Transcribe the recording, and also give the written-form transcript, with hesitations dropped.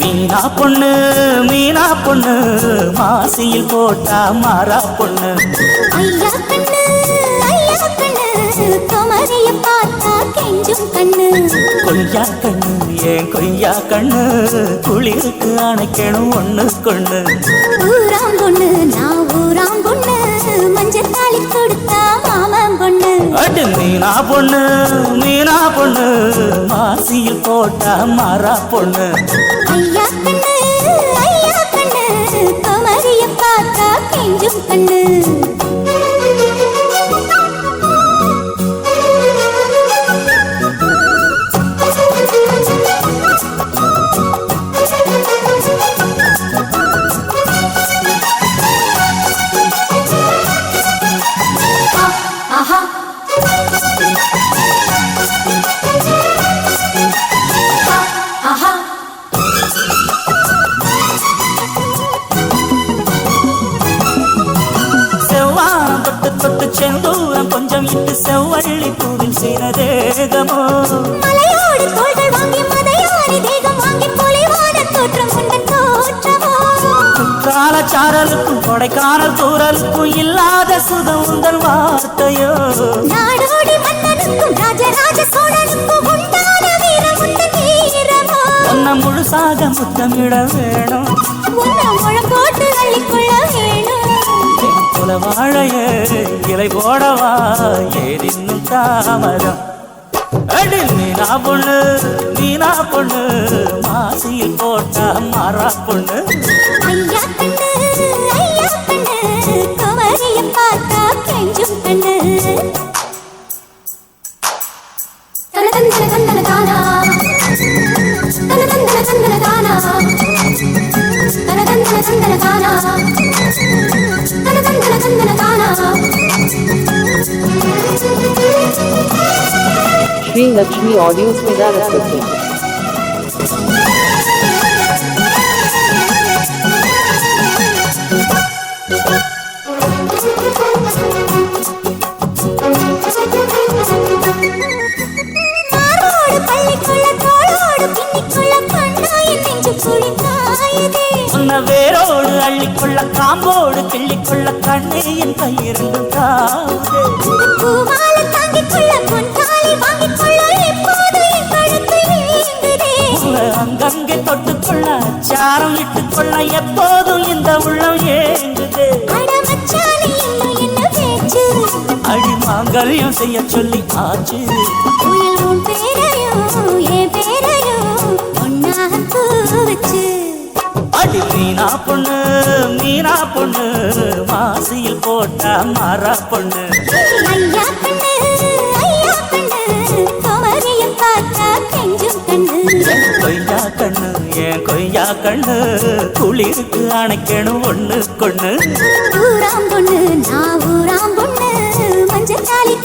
மீனா பொண்ணு மாசியில் போட்டா மாறா பொண்ணு. ஐயா கண்ணு குமரிய பார்த்தா கெஞ்சும் கண்ணு. கொய்யா கண்ணு ஏன் கொய்யா கண்ணு குளிருக்கு அணைக்கணும் ஒண்ணு கொண்ணு. ஊராம் பொண்ணு நான் ஊராம் பொண்ணு மஞ்சள் தாலி கொடுத்தா மாமன் பொண்ணு. அடு மீனா பொண்ணு மாசியில் போட்டா மாறா பொண்ணு. ஐயா கண்ணு குமரிய பார்த்தா கெஞ்சும் கண்ணு. செந்தூரம் கொஞ்சம் இட்டு செவ்வள்ளி பூவில் செய்தேகமோ. மலையோடு தோள்கள் வாங்கி மதையாரி தேகம் வாங்கி பொலிவான தோற்றம் கொண்ட தோற்றமோ. காலச்சாரலுக்கும் கொடைக்கானல் தூரலுக்கும் இல்லாத சுதம் உங்கள் வார்த்தையோ. நாடோடி மன்னனுக்கும் ராஜராஜ சோழனுக்கும் உண்டான வீரம் உண்ட வீரமோ. உன்னை முழுசாக முத்தமிட வேணும், உன்னை முழம் போட்டு அள்ளிக்கொள்ள வேணும். வாழையே இலை போடவா ஏதின்னும் தாமதம். அடி மீனா பொண்ணு மாசியில் போட்டா மாறா பொண்ணு. ஐயா கண்ணு குமரிய பார்த்தா கெஞ்சும் கண்ணு. தனதந்தன தந்தன தானா தனதந்தன தந்தன தானா தனதந்தன தந்தன தானா தனதந்தன தந்தன தானா. Shri Lakshmi Audio Smida Rasputi. மாரோடு பள்ளிக்குள்ள தோளோடு பின்னிக்குள்ள கண்ணாய் நெஞ்சு குளித்தாயதே. உன்னை வேரோடு அள்ளிக்கொள்ள காம்போடு கிள்ளிக்கொள்ள கண்ணே என் கையிருந்து தாவுதே. பூமால தாங்கிக்கொள்ள பொன்காலி வாங்கிக்கொள்ள எப்போது என் கழுத்து நீங்குதே. அங்கங்கே தொட்டுக்கொள்ள சாரம் இட்டுக்கொள்ள எப்போதும் இந்த உள்ளம் ஏங்குது. அட மச்சானே இன்னும் என்ன பேச்சு, அடி மாங்கல்யம் செய்ய சொல்லி ஆச்சு. உயிர் உன் பேரையும் என் பேரையும் ஒன்னாக பூவச்சு. அடி மீனா பொண்ணு மாசியில் போட்டா மாறா பொண்ணு. ஐயா கண்ணு குமரிய பார்த்தா கெஞ்சும் கண்ணு. ஏன் கொய்யா கண்ணு குளிருக்கு அணைக்கணும் ஒண்ணு கொண்ணு. ஊராம் பொண்ணு நான் ஊராம் பொண்ணு மஞ்சள் தாலி